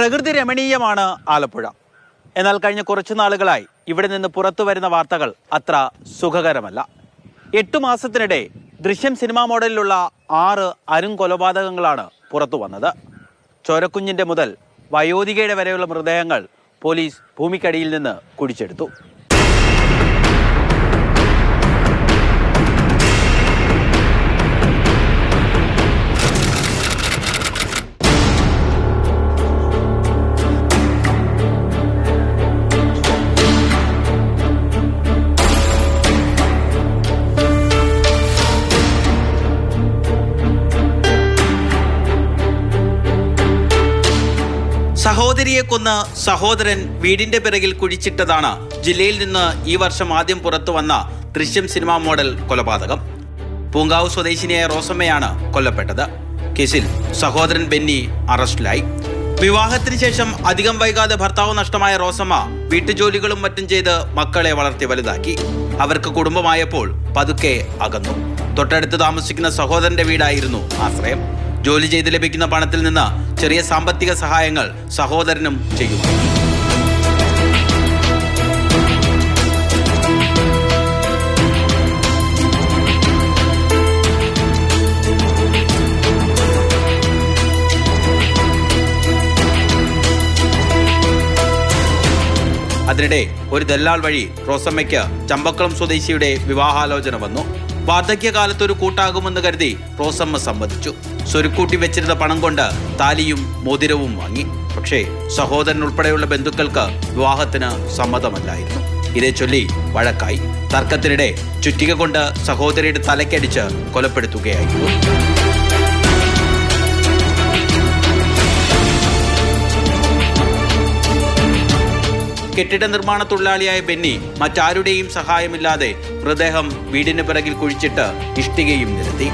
പ്രകൃതി രമണീയമാണ് ആലപ്പുഴ. എന്നാൽ കഴിഞ്ഞ കുറച്ചു നാളുകളായി ഇവിടെ നിന്ന് പുറത്തു വരുന്ന വാർത്തകൾ അത്ര സുഖകരമല്ല. 8 മാസത്തിനിടെ ദൃശ്യം സിനിമാ മോഡലിലുള്ള 6 അരുംകൊലപാതകങ്ങളാണ് പുറത്തു വന്നത്. ചോരക്കുഞ്ഞിൻ്റെ മുതൽ വയോധികയുടെ വരെയുള്ള മൃതദേഹങ്ങൾ പോലീസ് ഭൂമിക്കടിയിൽ നിന്ന് കുഴിച്ചെടുത്തു. സഹോദരിയെ കൊന്ന് സഹോദരൻ വീടിന്റെ പിറകിൽ കുഴിച്ചിട്ടതാണ് ജില്ലയിൽ നിന്ന് ഈ വർഷം ആദ്യം പുറത്തു വന്ന ദൃശ്യം സിനിമാ മോഡൽ കൊലപാതകം. പൂങ്കാവ് സ്വദേശിനിയായ റോസമ്മയാണ് കൊല്ലപ്പെട്ടത്. കേസിൽ സഹോദരൻ ബെന്നി അറസ്റ്റിലായി. വിവാഹത്തിന് ശേഷം അധികം വൈകാതെ ഭർത്താവ് നഷ്ടമായ റോസമ്മ വീട്ടുജോലികളും മറ്റും ചെയ്ത് മക്കളെ വളർത്തി വലുതാക്കി. അവർക്ക് കുടുംബമായപ്പോൾ പതുക്കെ അകന്നു. തൊട്ടടുത്ത് താമസിക്കുന്ന സഹോദരന്റെ വീടായിരുന്നു ആശ്രയം. ജോലി ചെയ്ത് ലഭിക്കുന്ന പണത്തിൽ നിന്ന് ചെറിയ സാമ്പത്തിക സഹായങ്ങൾ സഹോദരനും ചെയ്യുന്നു. അതിനിടെ ഒരു ദല്ലാൾ വഴി റോസമ്മയ്ക്ക് ചമ്പക്കുളം സ്വദേശിയുടെ വിവാഹാലോചന വന്നു. വാർദ്ധക്യകാലത്ത് ഒരു കൂട്ടാകുമെന്ന് കരുതി റോസമ്മ സമ്മതിച്ചു. സ്വരുക്കൂട്ടി വെച്ചിരുന്ന പണം കൊണ്ട് താലിയും മോതിരവും വാങ്ങി. പക്ഷേ സഹോദരൻ ഉൾപ്പെടെയുള്ള ബന്ധുക്കൾക്ക് വിവാഹത്തിന് സമ്മതമല്ലായിരുന്നു. ഇതേ ചൊല്ലി വഴക്കായി. തർക്കത്തിനിടെ ചുറ്റിക കൊണ്ട് സഹോദരിയുടെ തലക്കടിച്ച് കൊലപ്പെടുത്തുകയായിരുന്നു. കെട്ടിട നിർമ്മാണ തൊഴിലാളിയായ ബെന്നി മറ്റാരുടെയും സഹായമില്ലാതെ മൃതദേഹം വീടിന് പിറകിൽ കുഴിച്ചിട്ട് ഇഷ്ടികയും നിരത്തി.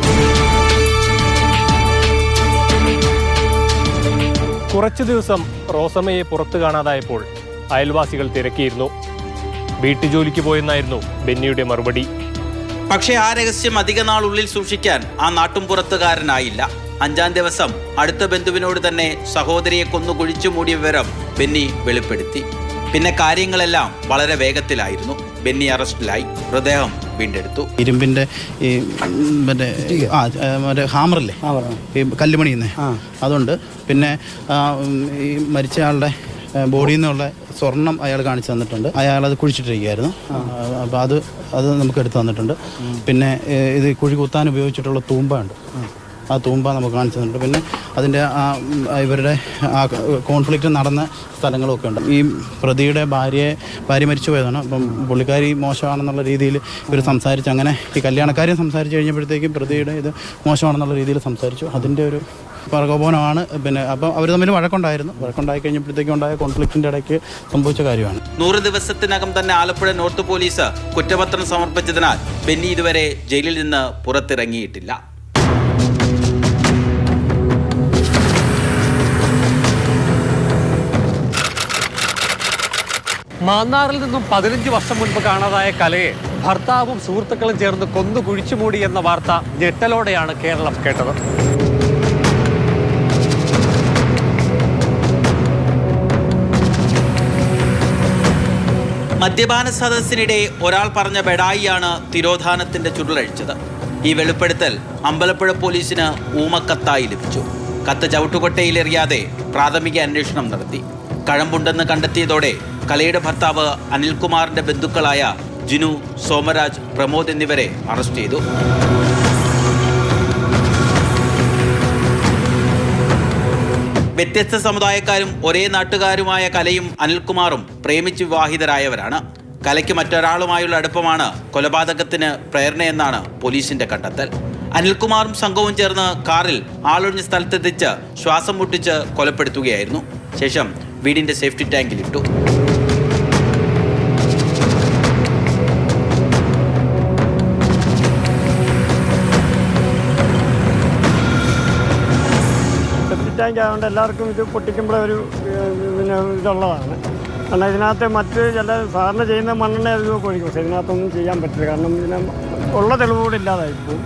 കുറച്ചു ദിവസം റോസമ്മയെ പുറത്തു കാണാതായപ്പോൾ അയൽവാസികൾ തിരക്കിയിരുന്നു. വീട്ടുജോലിക്ക് പോയെന്നായിരുന്നു ബെന്നിയുടെ മറുപടി. പക്ഷേ ആ രഹസ്യം അധിക നാൾ ഉള്ളിൽ സൂക്ഷിക്കാൻ ആ നാട്ടുംപുറത്തുകാരനായില്ല. 5-ാം ദിവസം അടുത്ത ബന്ധുവിനോട് തന്നെ സഹോദരിയെ കൊന്നു കുഴിച്ചു മൂടിയ വിവരം ബെന്നി വെളിപ്പെടുത്തി. പിന്നെ കാര്യങ്ങളെല്ലാം വളരെ വേഗത്തിലായിരുന്നു. ബെന്നി അറസ്റ്റിലായി. മൃതദേഹം വീണ്ടെടുത്തു. ഇരുമ്പിന്റെ ഈ മറ്റേ ഹാമറല്ലേ, ഈ കല്ലുമണിയുന്നേ, അതുകൊണ്ട് പിന്നെ ഈ മരിച്ചയാളുടെ ബോഡിയിൽ നിന്നുള്ള സ്വർണം അയാൾ കാണിച്ചു തന്നിട്ടുണ്ട്. അയാളത് കുഴിച്ചിട്ടിരിക്കുകയായിരുന്നു. അപ്പോൾ അത് നമുക്ക് എടുത്തു തന്നിട്ടുണ്ട്. പിന്നെ ഇത് കുഴി കുത്താൻ ഉപയോഗിച്ചിട്ടുള്ള തൂമ്പ ഉണ്ട്. ആ തൂമ്പ നമുക്ക് കാണിച്ചു തന്നിട്ടുണ്ട്. പിന്നെ അതിൻ്റെ ഇവരുടെ ആ കോൺഫ്ലിക്റ്റ് നടന്ന സ്ഥലങ്ങളൊക്കെ ഉണ്ട്. ഈ പ്രതിയുടെ ഭാര്യ മരിച്ചു പോയതാണ്. അപ്പം പുള്ളിക്കാരി മോശമാണെന്നുള്ള രീതിയിൽ ഇവർ സംസാരിച്ചു. അങ്ങനെ ഈ കല്യാണക്കാര്യം സംസാരിച്ച് കഴിഞ്ഞപ്പോഴത്തേക്കും പ്രതിയുടെ ഇത് മോശമാണെന്നുള്ള രീതിയിൽ സംസാരിച്ചു. അതിൻ്റെ ഒരു പ്രകോപനമാണ്. പിന്നെ അപ്പം അവർ തമ്മിൽ വഴക്കുണ്ടായി കഴിഞ്ഞപ്പോഴത്തേക്കും ഉണ്ടായ കോൺഫ്ലിക്റ്റിൻ്റെ ഇടയ്ക്ക് സംഭവിച്ച കാര്യമാണ്. 100 ദിവസത്തിനകം തന്നെ ആലപ്പുഴ നോർത്ത് പോലീസ് കുറ്റപത്രം സമർപ്പിച്ചതിനാൽ ബെന്നി ഇതുവരെ ജയിലിൽ നിന്ന് പുറത്തിറങ്ങിയിട്ടില്ല. മാന്നാറിൽ നിന്നും 15 വർഷം മുൻപ് കാണാതായ കലയെ ഭർത്താവും സുഹൃത്തുക്കളും ചേർന്ന് കൊന്നു കുഴിച്ചുമൂടി എന്ന വാർത്ത ഞെട്ടലോടെയാണ് കേരളം കേട്ടത്. മദ്യപാന സദസ്സിനിടെ ഒരാൾ പറഞ്ഞ ബെഡായിയാണ് തിരോധാനത്തിന്റെ ചുരുളഴിച്ചത്. ഈ വെളിപ്പെടുത്തൽ അമ്പലപ്പുഴ പോലീസിന് ഊമക്കത്തായി ലഭിച്ചു. കത്ത് ചവിട്ടുകൊട്ടയിലെറിയാതെ പ്രാഥമിക അന്വേഷണം നടത്തി. കഴമ്പുണ്ടെന്ന് കണ്ടെത്തിയതോടെ കലയുടെ ഭർത്താവ് അനിൽകുമാറിന്റെ ബന്ധുക്കളായ ജിനു, സോമരാജ്, പ്രമോദ് എന്നിവരെ അറസ്റ്റ് ചെയ്തു. വ്യത്യസ്ത സമുദായക്കാരും ഒരേ നാട്ടുകാരുമായ കലയും അനിൽകുമാറും പ്രേമിച്ച് വിവാഹിതരായവരാണ്. കലയ്ക്ക് മറ്റൊരാളുമായുള്ള അടുപ്പമാണ് കൊലപാതകത്തിന് പ്രേരണയെന്നാണ് പോലീസിന്റെ കണ്ടെത്തൽ. അനിൽകുമാറും സംഘവും ചേർന്ന് കാറിൽ ആളൊഴിഞ്ഞ സ്ഥലത്തെത്തിച്ച് ശ്വാസം മുട്ടിച്ച് കൊലപ്പെടുത്തുകയായിരുന്നു. ശേഷം വീടിന്റെ സേഫ്റ്റി ടാങ്കിലിട്ടു. സെപ്റ്റി ടാങ്ക് ആയതുകൊണ്ട് എല്ലാവർക്കും ഇത് പൊട്ടിക്കുമ്പോഴൊരു ഇതുള്ളതാണ്. കാരണം ഇതിനകത്ത് മറ്റ് ചില സാധാരണ ചെയ്യുന്ന മണ്ണെണ്ണ അതൊക്കെ ഒഴിക്കും. പക്ഷേ ഇതിനകത്തൊന്നും ചെയ്യാൻ പറ്റില്ല. കാരണം ഇതിനെ ഉള്ള തെളിവുകൂടെ ഇല്ലാതായിപ്പോൾ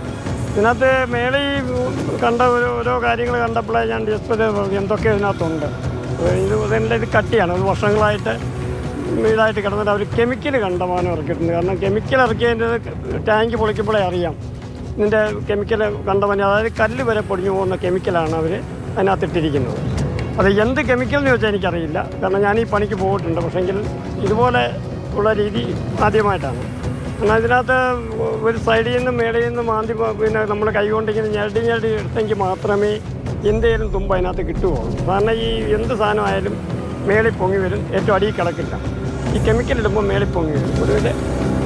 ഇതിനകത്ത് മേളിൽ കണ്ട ഓരോ കാര്യങ്ങൾ കണ്ടപ്പോഴേ ഞാൻ ജസ്റ്റ് എന്തൊക്കെ ഇതിനകത്തുണ്ട്. ഇത് കട്ടിയാണ്. അത് വർഷങ്ങളായിട്ട് ഇതായിട്ട് കിടന്നിട്ട് അവർ കെമിക്കൽ കണ്ടമാനം ഇറക്കിയിട്ടുണ്ട്. കാരണം കെമിക്കൽ ഇറക്കിയതിൻ്റെ ടാങ്ക് പൊളിക്കുമ്പോഴേ അറിയാം ഇതിൻ്റെ കെമിക്കൽ കണ്ടമാനം. അതായത് കല്ല് വരെ പൊടിഞ്ഞു പോകുന്ന കെമിക്കലാണ് അവർ അതിനകത്തിട്ടിരിക്കുന്നത്. അത് എന്ത് കെമിക്കൽ എന്ന് ചോദിച്ചാൽ എനിക്കറിയില്ല. കാരണം ഞാൻ ഈ പണിക്ക് പോയിട്ടുണ്ട്. പക്ഷേങ്കിൽ ഇതുപോലെ ഉള്ള രീതി ആദ്യമായിട്ടാണ്. എന്നാൽ ഇതിനകത്ത് ഒരു സൈഡിൽ നിന്നും മേടയിൽ നിന്നും മാന്തി പിന്നെ നമ്മൾ കൈകൊണ്ടിങ്ങനെ ഞെരടി എടുത്തെങ്കിൽ മാത്രമേ എന്തെങ്കിലും തുമ്പ് അതിനകത്ത് കിട്ടുകയുള്ളൂ. കാരണം ഈ എന്ത് സാധനമായാലും മേളിൽ പൊങ്ങി വരും, ഏറ്റവും അടിയിൽ കിടക്കില്ല. ഈ കെമിക്കൽ ഇടുമ്പോൾ മേളിൽ പൊങ്ങി വരും. പൊതുവിൽ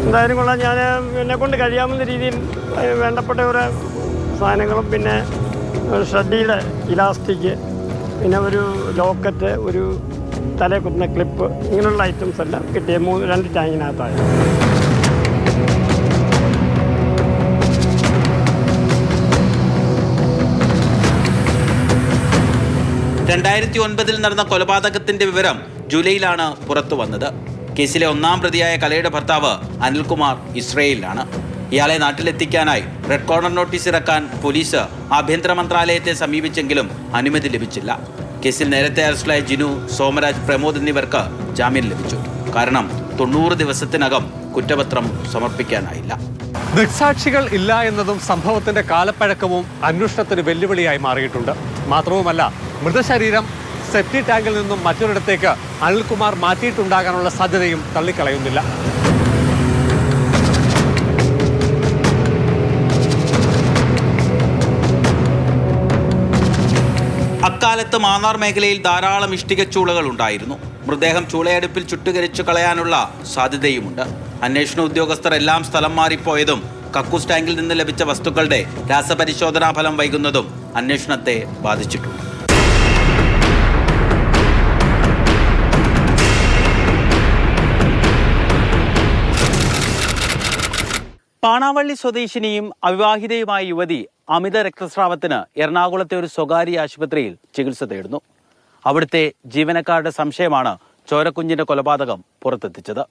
എന്തായാലും കൊള്ളാം. ഞാൻ എന്നെക്കൊണ്ട് കഴിയാവുന്ന രീതിയിൽ വേണ്ടപ്പെട്ട ഒരു സാധനങ്ങളും പിന്നെ ഷഡ്ഡിയുടെ ഇലാസ്റ്റിക്, പിന്നെ ഒരു ലോക്കറ്റ്, ഒരു തലയിൽ കുത്തുന്ന ക്ലിപ്പ്, ഇങ്ങനെയുള്ള ഐറ്റംസ് എല്ലാം കിട്ടിയ 2 ടാങ്കിനകത്തായിരുന്നു. ിൽ നടന്ന കൊലപാതകത്തിന്റെ വിവരം ജൂലൈയിലാണ് പുറത്തു വന്നത്. കേസിലെ 1-ാം പ്രതിയായ കലയുടെ ഭർത്താവ് അനിൽകുമാർ ഇസ്രയേലിലാണ്. ഇയാളെ നാട്ടിലെത്തിക്കാനായി റെഡ് കോർണർ നോട്ടീസ് ഇറക്കാൻ പോലീസ് ആഭ്യന്തര മന്ത്രാലയത്തെ സമീപിച്ചെങ്കിലും അനുമതി ലഭിച്ചില്ല. കേസിൽ നേരത്തെ അറസ്റ്റിലായ ജിനു, സോമരാജ്, പ്രമോദ് എന്നിവർക്ക് ജാമ്യം ലഭിച്ചു. കാരണം 90 ദിവസത്തിനകം കുറ്റപത്രം സമർപ്പിക്കാനായില്ല. ദൃക്സാക്ഷികൾ ഇല്ല എന്നതും സംഭവത്തിന്റെ കാലപ്പഴക്കവും അന്വേഷണത്തിന് വെല്ലുവിളിയായി മാറിയിട്ടുണ്ട്. മാത്രവുമല്ല, മൃതശരീരം സെപ്റ്റി ടാങ്കിൽ നിന്നും മറ്റൊരിടത്തേക്ക് അനിൽകുമാർ മാറ്റിയിട്ടുണ്ടാകാനുള്ള സാധ്യതയും തള്ളിക്കളയുന്നില്ല. അക്കാലത്ത് മാന്നാർ മേഖലയിൽ ധാരാളം ഇഷ്ടികച്ചൂളകൾ ഉണ്ടായിരുന്നു. മൃതദേഹം ചൂളയടുപ്പിൽ ചുട്ടുകരിച്ചു കളയാനുള്ള സാധ്യതയുമുണ്ട്. അന്വേഷണ ഉദ്യോഗസ്ഥർ എല്ലാം സ്ഥലം മാറിപ്പോയതും കക്കൂസ് ടാങ്കിൽ നിന്ന് ലഭിച്ച വസ്തുക്കളുടെ രാസപരിശോധനാ ഫലം വൈകുന്നതും അന്വേഷണത്തെ ബാധിച്ചിട്ടുണ്ട്. പാണാവള്ളി സ്വദേശിനിയും അവിവാഹിതയുമായ യുവതി അമിത രക്തസ്രാവത്തിന് എറണാകുളത്തെ ഒരു സ്വകാര്യ ആശുപത്രിയിൽ ചികിത്സ തേടുന്നു. അവിടുത്തെ ജീവനക്കാരുടെ സംശയമാണ് ചോരക്കുഞ്ഞിന്റെ കൊലപാതകം പുറത്തെത്തിച്ചത്.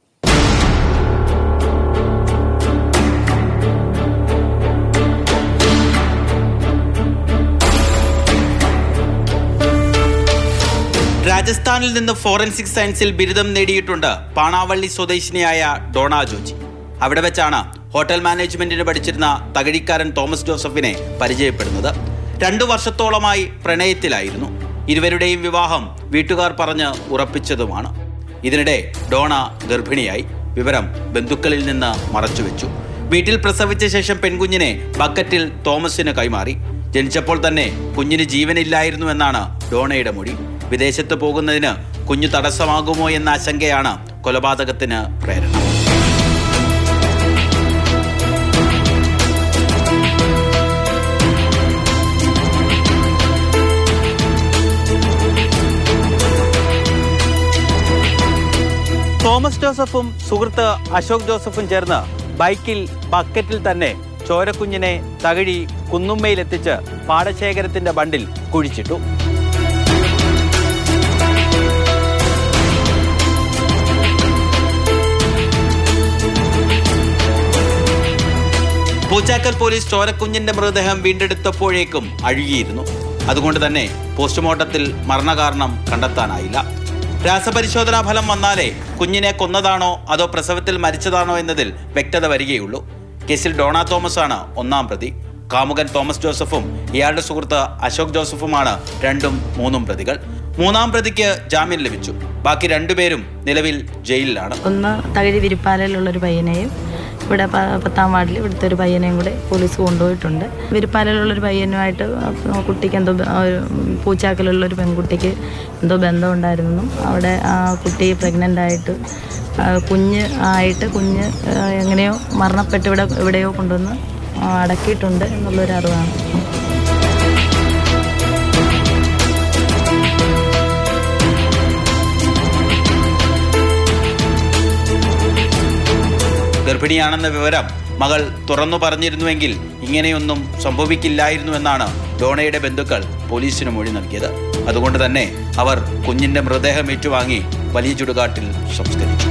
രാജസ്ഥാനിൽ നിന്ന് ഫോറൻസിക് സയൻസിൽ ബിരുദം നേടിയിട്ടുണ്ട് പാണാവള്ളി സ്വദേശിനിയായ ഡോണ ജോജി. അവിടെ വെച്ചാണ് ഹോട്ടൽ മാനേജ്മെന്റിന് പഠിച്ചിരുന്ന തകഴിക്കാരൻ തോമസ് ജോസഫിനെ പരിചയപ്പെടുന്നത്. 2 വർഷത്തോളമായി പ്രണയത്തിലായിരുന്നു. ഇരുവരുടെയും വിവാഹം വീട്ടുകാർ പറഞ്ഞ് ഉറപ്പിച്ചതുമാണ്. ഇതിനിടെ ഡോണ ഗർഭിണിയായി. വിവരം ബന്ധുക്കളിൽ നിന്ന് മറച്ചുവെച്ചു. വീട്ടിൽ പ്രസവിച്ച ശേഷം പെൺകുഞ്ഞിനെ ബക്കറ്റിൽ തോമസിന് കൈമാറി. ജനിച്ചപ്പോൾ തന്നെ കുഞ്ഞിന് ജീവനില്ലായിരുന്നു എന്നാണ് ഡോണയുടെ മൊഴി. വിദേശത്ത് പോകുന്നതിന് കുഞ്ഞു തടസ്സമാകുമോ എന്ന ആശങ്കയാണ് കൊലപാതകത്തിന് പ്രേരണ. തോമസ് ജോസഫും സുഹൃത്ത് അശോക് ജോസഫും ചേർന്ന് ബൈക്കിൽ ബക്കറ്റിൽ തന്നെ ചോരക്കുഞ്ഞിനെ തകഴി കുന്നുമ്മയിലെത്തിച്ച് പാടശേഖരത്തിന്റെ ബണ്ടിൽ കുഴിച്ചിട്ടു. പൂച്ചാക്കൽ പോലീസ് ചോരക്കുഞ്ഞിന്റെ മൃതദേഹം വീണ്ടെടുത്തപ്പോഴേക്കും അഴുകിയിരുന്നു. അതുകൊണ്ട് തന്നെ പോസ്റ്റ്മോർട്ടത്തിൽ മരണകാരണം കണ്ടെത്താനായില്ല. രാസപരിശോധനാ ഫലം വന്നാലേ കുഞ്ഞിനെ കൊന്നതാണോ അതോ പ്രസവത്തിൽ മരിച്ചതാണോ എന്നതിൽ വ്യക്തത വരികയുള്ളൂ. കേസിൽ ഡോണ തോമസ് ആണ് 1-ാം പ്രതി. കാമുകൻ തോമസ് ജോസഫും ഇയാളുടെ സുഹൃത്ത് അശോക് ജോസഫുമാണ് 2ഉം 3ഉം പ്രതികൾ. 3-ാം പ്രതിക്ക് ജാമ്യം ലഭിച്ചു. ബാക്കി 2 പേരും നിലവിൽ ജയിലിലാണ്. ഒന്ന് തകഴി വിരിപ്പാലയിലുള്ളൊരു പയ്യനെയും ഇവിടെ 10-ാം വാർഡിൽ ഇവിടുത്തെ ഒരു പയ്യനെയും കൂടെ പോലീസ് കൊണ്ടുപോയിട്ടുണ്ട്. വിരിപ്പാലയിലുള്ളൊരു പയ്യനുമായിട്ട് കുട്ടിക്ക് എന്തോ പൂച്ചാക്കലുള്ളൊരു പെൺകുട്ടിക്ക് എന്തോ ബന്ധമുണ്ടായിരുന്നെന്നും അവിടെ ആ കുട്ടി പ്രഗ്നൻ്റ് ആയിട്ട് കുഞ്ഞ് എങ്ങനെയോ മരണപ്പെട്ട് എവിടെയോ കൊണ്ടുവന്ന് അടക്കിയിട്ടുണ്ട് എന്നുള്ളൊരു അറിവാണ്. ഗർഭിണിയാണെന്ന വിവരം മകൾ തുറന്നു പറഞ്ഞിരുന്നുവെങ്കിൽ ഇങ്ങനെയൊന്നും സംഭവിക്കില്ലായിരുന്നു എന്നാണ് ഡോണയുടെ ബന്ധുക്കൾ പോലീസിന് മൊഴി നൽകിയത്. അതുകൊണ്ട് തന്നെ അവർ കുഞ്ഞിന്റെ മൃതദേഹം ഏറ്റുവാങ്ങി വലിയ ചുടുകാട്ടിൽ സംസ്കരിച്ചു.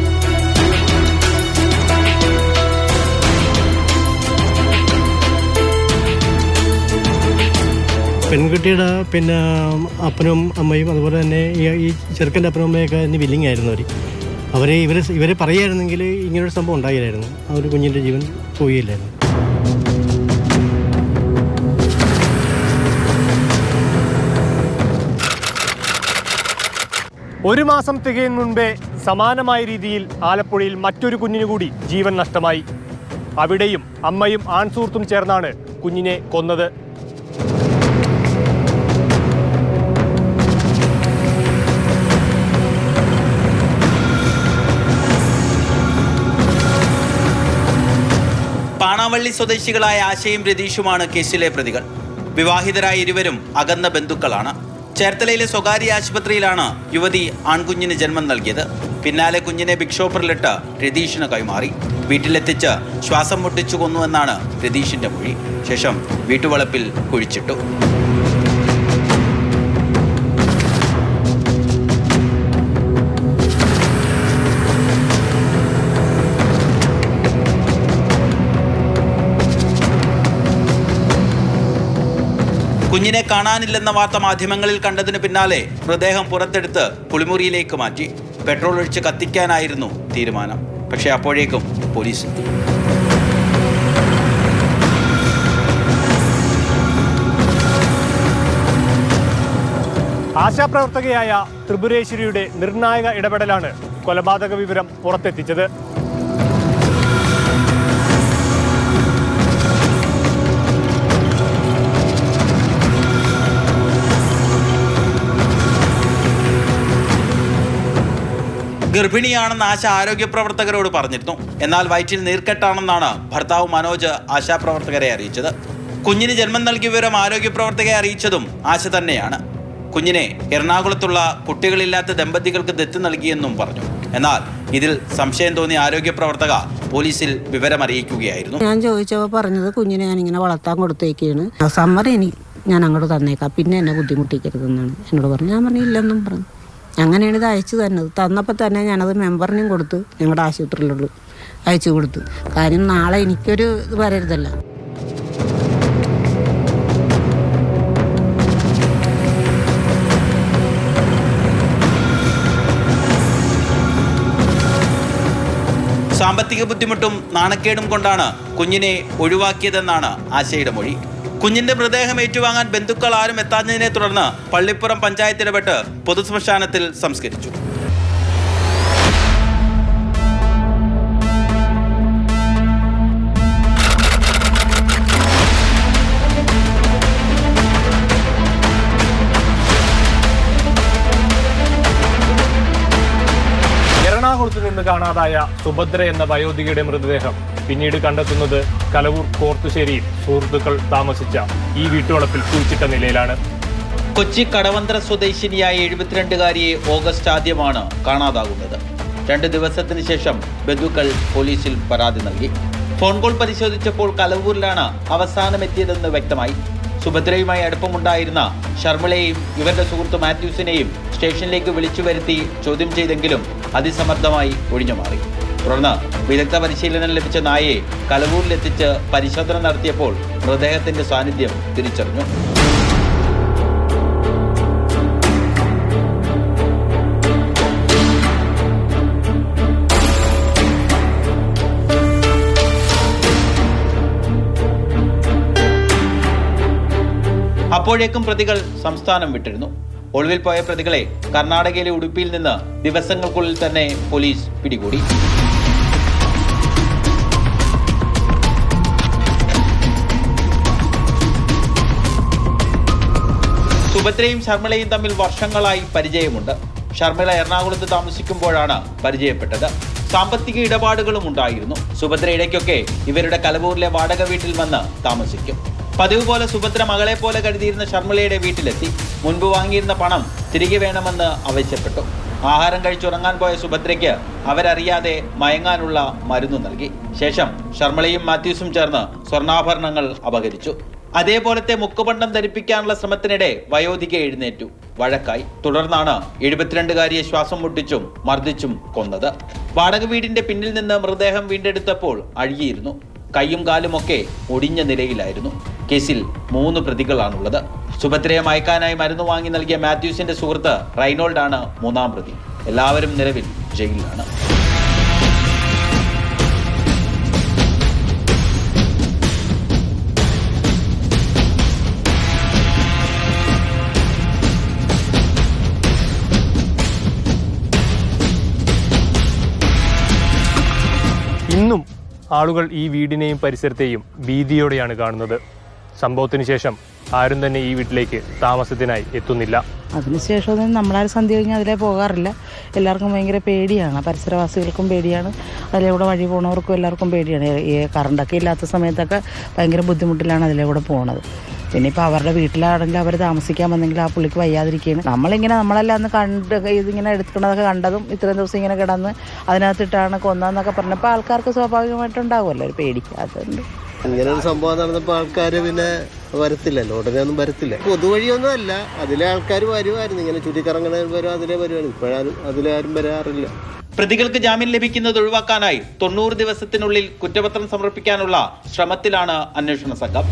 പെൺകുട്ടിയുടെ പിന്നെ അപ്പനും അമ്മയും അതുപോലെ തന്നെ ഈ ചെറുക്കൻ്റെ അപ്പനും അമ്മയൊക്കെ ഇന്ന് വില്ലിങ് ആയിരുന്നു ഇവരെ പറയായിരുന്നെങ്കിൽ ഇങ്ങനൊരു സംഭവം ഉണ്ടായില്ലായിരുന്നു. ആ ഒരു കുഞ്ഞിൻ്റെ ജീവൻ പോയില്ലായിരുന്നു. ഒരു മാസം തികയും മുൻപേ സമാനമായ രീതിയിൽ ആലപ്പുഴയിൽ മറ്റൊരു കുഞ്ഞിനു കൂടി ജീവൻ നഷ്ടമായി. അവിടെയും അമ്മയും ആൺസുഹൃത്തും ചേർന്നാണ് കുഞ്ഞിനെ കൊന്നത്. പാണാവള്ളി സ്വദേശികളായ ആശയും രതീഷുമാണ് കേസിലെ പ്രതികൾ. വിവാഹിതരായ ഇരുവരും അകന്ന ബന്ധുക്കളാണ്. ചേർത്തലയിലെ സ്വകാര്യ ആശുപത്രിയിലാണ് യുവതി ആൺകുഞ്ഞിന് ജന്മം നൽകിയത്. പിന്നാലെ കുഞ്ഞിനെ ബിഗ് ഷോപ്പറിലിട്ട് രതീഷിന് കൈമാറി. വീട്ടിലെത്തിച്ച് ശ്വാസം മുട്ടിച്ചു കൊന്നുവെന്നാണ് രതീഷിന്റെ മൊഴി. ശേഷം വീട്ടുവളപ്പിൽ കുഴിച്ചിട്ടു. കുഞ്ഞിനെ കാണാനില്ലെന്ന വാർത്ത മാധ്യമങ്ങളിൽ കണ്ടതിന് പിന്നാലെ മൃതദേഹം പുറത്തെടുത്ത് കുളിമുറിയിലേക്ക് മാറ്റി. പെട്രോൾ ഒഴിച്ച് കത്തിക്കാനായിരുന്നു തീരുമാനം. പക്ഷേ അപ്പോഴേക്കും പോലീസ് എത്തി. ആശാപ്രവർത്തകയായ ത്രിപുരേശ്വരിയുടെ നിർണായക ഇടപെടലാണ് കൊലപാതക വിവരം പുറത്തെത്തിച്ചത്. ഗർഭിണിയാണെന്ന് ആശ ആരോഗ്യ പ്രവർത്തകരോട് പറഞ്ഞിരുന്നു. എന്നാൽ വയറ്റിൽ നീർക്കെട്ടാണെന്നാണ് ഭർത്താവ് മനോജ് ആശാപ്രവർത്തകരെ അറിയിച്ചത്. കുഞ്ഞിന് ജന്മം നൽകിയ വിവരം ആരോഗ്യ പ്രവർത്തകരെ അറിയിച്ചതും ആശ തന്നെയാണ്. കുഞ്ഞിനെ എറണാകുളത്തുള്ള കുട്ടികളില്ലാത്ത ദമ്പതികൾക്ക് ദത്ത് നൽകിയെന്നും പറഞ്ഞു. എന്നാൽ ഇതിൽ സംശയം തോന്നിയ ആരോഗ്യ പ്രവർത്തക പോലീസിൽ വിവരം അറിയിക്കുകയായിരുന്നു. ഞാൻ ചോദിച്ചപ്പോൾ പറഞ്ഞത് കുഞ്ഞിനെ ഞാനിങ്ങനെ വളർത്താൻ കൊടുത്തേക്കാണ്, സമ്മതം ഞാൻ അങ്ങോട്ട് തന്നേക്കാം, പിന്നെ എന്നെ ബുദ്ധിമുട്ടിക്കരുതെന്നാണ് എന്നോട് പറഞ്ഞു. ഞാൻ പറഞ്ഞു ഇല്ലെന്നും പറഞ്ഞു. അങ്ങനെയാണ് ഇത് അയച്ചു തന്നത്. തന്നപ്പോൾ തന്നെ ഞാനത് മെമ്പറിനും കൊടുത്ത് ഞങ്ങളുടെ ആശുപത്രിയിലുള്ള അയച്ചു കൊടുത്തു. കാര്യം നാളെ എനിക്കൊരു ഇത് വരരുതല്ല. സാമ്പത്തിക ബുദ്ധിമുട്ടും നാണക്കേടും കൊണ്ടാണ് കുഞ്ഞിനെ ഒഴിവാക്കിയതെന്നാണ് ആശയുടെ മൊഴി. കുഞ്ഞിന്റെ മൃതദേഹം ഏറ്റുവാങ്ങാൻ ബന്ധുക്കൾ ആരും എത്താഞ്ഞതിനെ തുടർന്ന് പള്ളിപ്പുറം പഞ്ചായത്ത് ഇടപെട്ട് പൊതുശ്മശാനത്തിൽ സംസ്കരിച്ചു. എറണാകുളത്ത് നിന്ന് കാണാതായ സുഭദ്ര എന്ന വയോധികയുടെ മൃതദേഹം പിന്നീട് കണ്ടെത്തുന്നത് കലവൂർ കോർത്തുശ്ശേരിയിൽ സുഹൃത്തുക്കൾ താമസിച്ച ഈ വീട്ടുവളപ്പിൽ കുഴിച്ചിട്ട നിലയിലാണ്. കൊച്ചി കടവന്ത്ര സ്വദേശിനിയായ 72-കാരിയെ ഓഗസ്റ്റ് ആദ്യമാണ് കാണാതാകുന്നത്. 2 ദിവസത്തിന് ശേഷം ബന്ധുക്കൾ പോലീസിൽ പരാതി നൽകി. ഫോൺ കോൾ പരിശോധിച്ചപ്പോൾ കലവൂരിലാണ് അവസാനമെത്തിയതെന്ന് വ്യക്തമായി. സുഭദ്രയുമായി അടുപ്പമുണ്ടായിരുന്ന ഷർമിളയെയും ഇവരുടെ സുഹൃത്ത് മാത്യൂസിനെയും സ്റ്റേഷനിലേക്ക് വിളിച്ചു വരുത്തി ചോദ്യം ചെയ്തെങ്കിലും അതിസമ്മർദ്ദമായി ഒഴിഞ്ഞുമാറി. തുടർന്ന് വിദഗ്ധ പരിശീലനം ലഭിച്ച നായയെ കലവൂരിലെത്തിച്ച് പരിശോധന നടത്തിയപ്പോൾ മൃതദേഹത്തിന്റെ സാന്നിധ്യം തിരിച്ചറിഞ്ഞു. അപ്പോഴേക്കും പ്രതികൾ സംസ്ഥാനം വിട്ടിരുന്നു. ഒളിവിൽ പോയ പ്രതികളെ കർണാടകയിലെ ഉടുപ്പിയിൽ നിന്ന് ദിവസങ്ങൾക്കുള്ളിൽ തന്നെ പോലീസ് പിടികൂടി. സുഭദ്രയും ഷർമിളയും തമ്മിൽ വർഷങ്ങളായി പരിചയമുണ്ട്. ഷർമിള എറണാകുളത്ത് താമസിക്കുമ്പോഴാണ് പരിചയപ്പെട്ടത്. സാമ്പത്തിക ഇടപാടുകളും ഉണ്ടായിരുന്നു. സുഭദ്ര ഇടയ്ക്കൊക്കെ ഇവരുടെ കലവൂരിലെ വാടക വീട്ടിൽ വന്ന് താമസിക്കും. പതിവ് പോലെ സുഭദ്ര മകളെ പോലെ കരുതിയിരുന്ന ഷർമിളയുടെ വീട്ടിലെത്തി. മുൻപ് വാങ്ങിയിരുന്ന പണം തിരികെ വേണമെന്ന് ആവശ്യപ്പെട്ടു. ആഹാരം കഴിച്ചുറങ്ങാൻ പോയ സുഭദ്രയ്ക്ക് അവരറിയാതെ മയങ്ങാനുള്ള മരുന്ന് നൽകി. ശേഷം ഷർമിളയും മാത്യൂസും ചേർന്ന് സ്വർണ്ണാഭരണങ്ങൾ അപഹരിച്ചു. അതേപോലത്തെ മുക്കുപണ്ടം ധരിപ്പിക്കാനുള്ള ശ്രമത്തിനിടെ വയോധിക എഴുന്നേറ്റു. വഴക്കായി. തുടർന്നാണ് 72-കാരിയെ ശ്വാസം മുട്ടിച്ചും മർദ്ദിച്ചും കൊന്നത്. വാടക വീടിന്റെ പിന്നിൽ നിന്ന് മൃതദേഹം വീണ്ടെടുത്തപ്പോൾ അഴുകിയിരുന്നു. കൈയും കാലുമൊക്കെ ഒടിഞ്ഞ നിലയിലായിരുന്നു. കേസിൽ 3 പ്രതികളാണുള്ളത്. സുഭദ്രയെ മയക്കാനായി മരുന്ന് വാങ്ങി നൽകിയ മാത്യൂസിന്റെ സുഹൃത്ത് റൈനോൾഡാണ് 3-ാം പ്രതി. എല്ലാവരും നിലവിൽ ജയിലിലാണ്. ഇന്നും ആളുകൾ ഈ വീടിനെയും പരിസരത്തെയും ഭീതിയോടെയാണ് കാണുന്നത്. സംഭവത്തിന് ശേഷം ആരും തന്നെ ഈ വീട്ടിലേക്ക് താമസത്തിനായി എത്തുന്നില്ല. അതിനുശേഷം നമ്മളാരും സന്ധ്യ കഴിഞ്ഞാൽ അതിലേ പോകാറില്ല. എല്ലാവർക്കും ഭയങ്കര പേടിയാണ്, പരിസരവാസികൾക്കും പേടിയാണ്, അതിലൂടെ വഴി പോണവർക്കും എല്ലാവർക്കും പേടിയാണ്. ഈ കറണ്ടൊക്കെ ഇല്ലാത്ത സമയത്തൊക്കെ ഭയങ്കര ബുദ്ധിമുട്ടിലാണ് അതിലൂടെ പോണത്. പിന്നെ ഇപ്പോൾ അവരുടെ വീട്ടിലാണെങ്കിൽ അവർ താമസിക്കാൻ വന്നെങ്കിൽ ആ പുള്ളിക്ക് വയ്യാതിരിക്കുകയാണ്. നമ്മളെല്ലാം അന്ന് ഇതിങ്ങനെ എടുത്തിട്ടുള്ളതൊക്കെ കണ്ടതും ഇത്രയും ദിവസം ഇങ്ങനെ കിടന്ന് അതിനകത്തിട്ടാണ് കൊന്നതെന്നൊക്കെ പറഞ്ഞപ്പോൾ ആൾക്കാർക്ക് സ്വാഭാവികമായിട്ടുണ്ടാവുമല്ലോ ഒരു പേടി. അതുകൊണ്ട് ഇങ്ങനെ ഒരു സംഭവം നടന്നപ്പോൾ ആൾക്കാർ പിന്നെ വരത്തില്ലല്ലോ, ഉടനെ ഒന്നും വരത്തില്ല. പൊതുവഴിയൊന്നും അല്ല, അതിലെ ആൾക്കാർ വരുമായിരുന്നു, ഇങ്ങനെ ചുറ്റിക്കറങ്ങണ വരും, അതിലെ വരുവാണ്. ഇപ്പോഴാരും അതിലാരും വരാറില്ല. പ്രതികൾക്ക് ജാമ്യം ലഭിക്കുന്നത് ഒഴിവാക്കാനായി 90 ദിവസത്തിനുള്ളിൽ കുറ്റപത്രം സമർപ്പിക്കാനുള്ള ശ്രമത്തിലാണ് അന്വേഷണ സംഘം.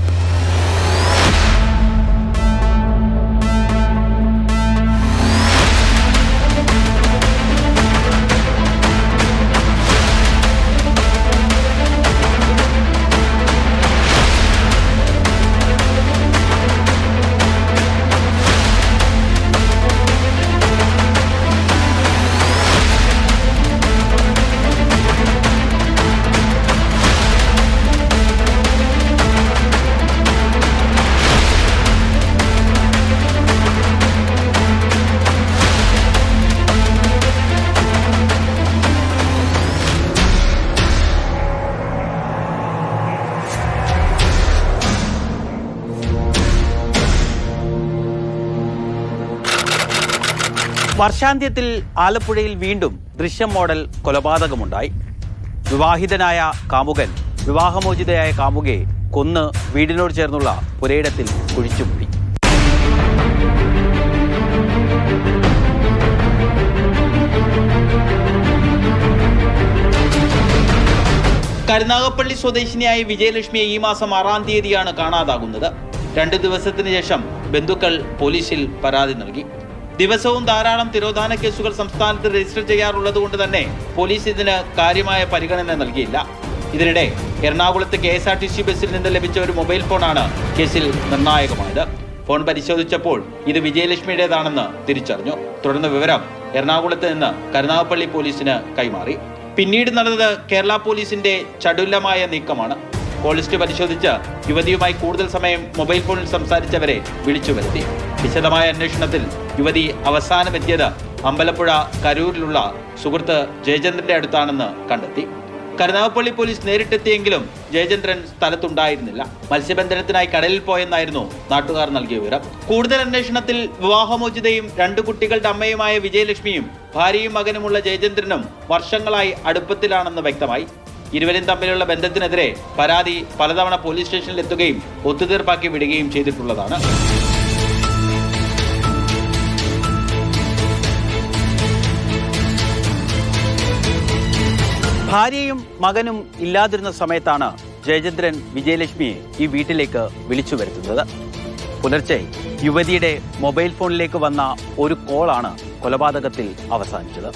വർഷാന്ത്യത്തിൽ ആലപ്പുഴയിൽ വീണ്ടും ദൃശ്യം മോഡൽ കൊലപാതകമുണ്ടായി. വിവാഹിതനായ കാമുകൻ വിവാഹമോചിതയായ കാമുകയെ കൊന്ന് വീടിനോട് ചേർന്നുള്ള പുരയിടത്തിൽ കുഴിച്ചുമൂടി. കരുനാഗപ്പള്ളി സ്വദേശിനിയായ വിജയലക്ഷ്മിയെ ഈ മാസം 6-ാം തീയതിയാണ് കാണാതാകുന്നത്. 2 ദിവസത്തിന് ശേഷം ബന്ധുക്കൾ പോലീസിൽ പരാതി നൽകി. ദിവസവും ധാരാളം തിരോധാന കേസുകൾ സംസ്ഥാനത്ത് രജിസ്റ്റർ ചെയ്യാറുള്ളത് കൊണ്ട് തന്നെ പോലീസ് ഇതിന് കാര്യമായ പരിഗണന നൽകിയില്ല. ഇതിനിടെ എറണാകുളത്ത് KSRTC ബസ്സിൽ നിന്ന് ലഭിച്ച ഒരു മൊബൈൽ ഫോണാണ് കേസിൽ നിർണായകമായത്. ഫോൺ പരിശോധിച്ചപ്പോൾ ഇത് വിജയലക്ഷ്മിയുടേതാണെന്ന് തിരിച്ചറിഞ്ഞു. തുടർന്ന് വിവരം എറണാകുളത്ത് നിന്ന് കരുനാഗപ്പള്ളി പോലീസിന് കൈമാറി. പിന്നീട് നടന്നത് കേരള പോലീസിന്റെ ചടുലമായ നീക്കമാണ്. കോൾ ലിസ്റ്റ് പരിശോധിച്ച് യുവതിയുമായി കൂടുതൽ സമയം മൊബൈൽ ഫോണിൽ സംസാരിച്ചവരെ വിളിച്ചു വരുത്തി. വിശദമായ അന്വേഷണത്തിൽ യുവതി അവസാനമെത്തിയത് അമ്പലപ്പുഴ കരൂരിലുള്ള സുഹൃത്ത് ജയചന്ദ്രന്റെ അടുത്താണെന്ന് കണ്ടെത്തി. കരുനാഗപ്പള്ളി പോലീസ് നേരിട്ടെത്തിയെങ്കിലും ജയചന്ദ്രൻ സ്ഥലത്തുണ്ടായിരുന്നില്ല. മത്സ്യബന്ധനത്തിനായി കടലിൽ പോയെന്നായിരുന്നു നാട്ടുകാർ നൽകിയ വിവരം. കൂടുതൽ അന്വേഷണത്തിൽ വിവാഹമോചിതയും 2 കുട്ടികളുടെ അമ്മയുമായ വിജയലക്ഷ്മിയും ഭാര്യയും മകനുമുള്ള ജയചന്ദ്രനും വർഷങ്ങളായി അടുപ്പത്തിലാണെന്ന് വ്യക്തമായി. ഇരുവരും തമ്മിലുള്ള ബന്ധത്തിനെതിരെ പരാതി പലതവണ പോലീസ് സ്റ്റേഷനിൽ എത്തുകയും ഒത്തുതീർപ്പാക്കി വിടുകയും ചെയ്തിട്ടുള്ളതാണ്. ഭാര്യയും മകനും ഇല്ലാതിരുന്ന സമയത്താണ് ജയചന്ദ്രൻ വിജയലക്ഷ്മിയെ ഈ വീട്ടിലേക്ക് വിളിച്ചു വരുത്തുന്നത്. പുലർച്ചെ യുവതിയുടെ മൊബൈൽ ഫോണിലേക്ക് വന്ന ഒരു കോളാണ് കൊലപാതകത്തിൽ അവസാനിച്ചത്.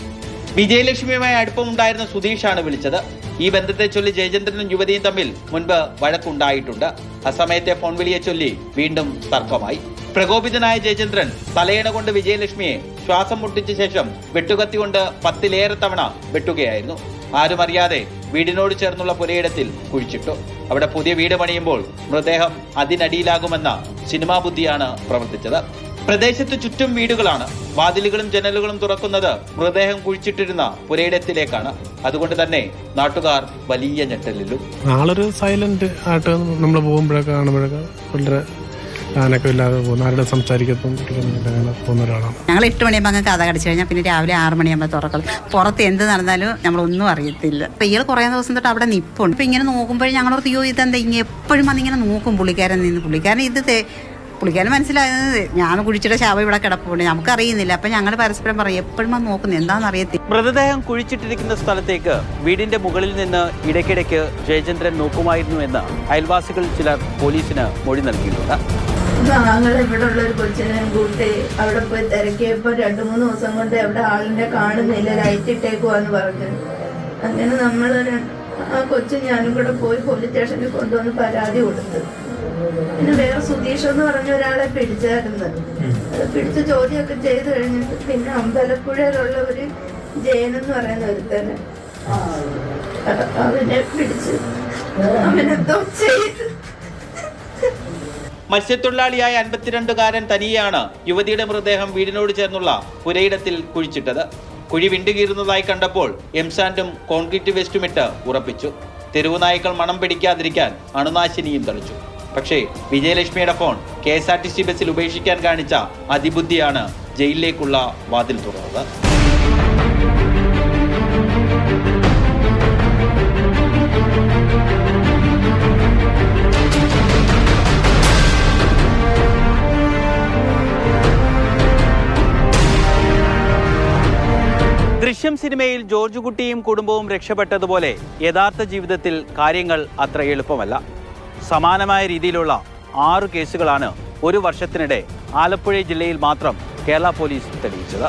വിജയലക്ഷ്മിയുമായി അടുപ്പമുണ്ടായിരുന്ന സുധീഷാണ് വിളിച്ചത്. ഈ ബന്ധത്തെ ചൊല്ലി ജയചന്ദ്രനും യുവതിയും തമ്മിൽ മുൻപ് വഴക്കുണ്ടായിട്ടുണ്ട്. അസമയത്തെ ഫോൺ വിളിയെ ചൊല്ലി വീണ്ടും തർക്കമായി. പ്രകോപിതനായ ജയചന്ദ്രൻ തലയണ കൊണ്ട് വിജയലക്ഷ്മിയെ ശ്വാസം മുട്ടിച്ച ശേഷം വെട്ടുകത്തി കൊണ്ട് 10-ലേറെ തവണ വെട്ടുകയായിരുന്നു. ആരും അറിയാതെ വീടിനോട് ചേർന്നുള്ള പുരയിടത്തിൽ കുഴിച്ചിട്ടു. അവിടെ പുതിയ വീട് പണിയുമ്പോൾ മൃതദേഹം അതിനടിയിലാകുമെന്ന സിനിമാ ബുദ്ധിയാണ് പ്രവർത്തിച്ചത്. പ്രദേശത്ത് ചുറ്റും വീടുകളാണ്. വാതിലുകളും ജനലുകളും തുറക്കുന്നത് മൃതദേഹം കുഴിച്ചിട്ടിരുന്ന പുരയിടത്തിലേക്കാണ്. അതുകൊണ്ട് തന്നെ നാട്ടുകാർ വലിയ ഞെട്ടലിലും. ആളൊരു സൈലന്റ് ആയിട്ട് നമ്മൾ പോകുമ്പോഴൊക്കെ കാണുമ്പോഴൊക്കെ വളരെ ഞാനൊക്കെ ഇല്ലാതെ പോകുന്ന ആരുടെ സംസാരിക്കത്തും അങ്ങനെ പോകുന്ന ഒരാളാണ്. ഞങ്ങൾ 8 മണിയാകുമ്പോൾ അങ്ങ് കഥ കടിച്ചു കഴിഞ്ഞാൽ പിന്നെ രാവിലെ 6 മണിയാകുമ്പോൾ തുറക്കണം. പുറത്ത് എന്ത് നടന്നാലും നമ്മളൊന്നും അറിയത്തില്ല. അപ്പം ഇയാൾ കുറേ ദിവസം തൊട്ട് അവിടെ നിൽപ്പുണ്ട്. അപ്പം ഇങ്ങനെ നോക്കുമ്പോഴും ഞങ്ങളോട് ഇതെന്താ ഇങ്ങനെ എപ്പോഴും വന്നിങ്ങനെ നോക്കും പുള്ളിക്കാരൻ നിന്ന്. പുള്ളിക്കാരൻ പുള്ളിക്കാരൻ മനസ്സിലായത് ഞാൻ കുഴിച്ചിട്ട ശവം ഇവിടെ കിടപ്പുണ്ട്, നമുക്കറിയുന്നില്ല. അപ്പം ഞങ്ങൾ പരസ്പരം പറയും എപ്പോഴും നോക്കുന്നത് എന്താണെന്ന് അറിയത്തില്ല. മൃതദേഹം കുഴിച്ചിട്ടിരിക്കുന്ന സ്ഥലത്തേക്ക് വീടിന്റെ മുകളിൽ നിന്ന് ഇടയ്ക്കിടയ്ക്ക് ജയചന്ദ്രൻ നോക്കുമായിരുന്നു എന്ന് അയൽവാസികൾ ചിലർ പോലീസിന് മൊഴി നൽകിയിട്ടുണ്ട്. ഞങ്ങൾ ഇവിടെ ഉള്ള ഒരു കൊച്ചിനെ കൂട്ടി അവിടെ പോയി തിരക്കിയപ്പോൾ 2-3 ദിവസം കൊണ്ട് അവിടെ ആളിനെ കാണുന്നില്ല, ലൈറ്റ് ഇട്ടേക്കുവാന്ന് പറഞ്ഞു. അങ്ങനെ നമ്മൾ ആ കൊച്ചു ഞാനും കൂടെ പോയി പോലീസ് സ്റ്റേഷനിൽ കൊണ്ടുവന്ന് പരാതി കൊടുത്തു. പിന്നെ വേറെ സുധീഷ് എന്ന് പറഞ്ഞ ഒരാളെ പിടിച്ചായിരുന്നു. പിടിച്ച് ചോദ്യമൊക്കെ ചെയ്ത് കഴിഞ്ഞിട്ട് പിന്നെ അമ്പലപ്പുഴയിലുള്ള ഒരു ജയനെന്ന് പറയുന്ന ഒരുത്തനെ അവനെ പിടിച്ച് അവനെന്തോ ചെയ്ത്. മത്സ്യത്തൊഴിലാളിയായ 52-കാരൻ തനിയാണ് യുവതിയുടെ മൃതദേഹം വീടിനോട് ചേർന്നുള്ള പുരയിടത്തിൽ കുഴിച്ചിട്ടത്. കുഴി വിണ്ടുകീറുന്നതായി കണ്ടപ്പോൾ എംസാൻഡും കോൺക്രീറ്റ് വേസ്റ്റുമിട്ട് ഉറപ്പിച്ചു. തെരുവുനായ്ക്കൾ മണം പിടിക്കാതിരിക്കാൻ അണുനാശിനിയും തളിച്ചു. പക്ഷേ വിജയലക്ഷ്മിയുടെ ഫോൺ KSRTC ബസ്സിൽ ഉപേക്ഷിക്കാൻ കാണിച്ച അതിബുദ്ധിയാണ് ജയിലിലേക്കുള്ള വാതിൽ തുറന്നത്. ദൃശ്യം സിനിമയിൽ ജോർജ് കുട്ടിയും കുടുംബവും രക്ഷപ്പെട്ടതുപോലെ യഥാർത്ഥ ജീവിതത്തിൽ കാര്യങ്ങൾ അത്ര എളുപ്പമല്ല. സമാനമായ രീതിയിലുള്ള 6 കേസുകളാണ് ഒരു വർഷത്തിനിടെ ആലപ്പുഴ ജില്ലയിൽ മാത്രം കേരള പോലീസ് തെളിയിച്ചത്.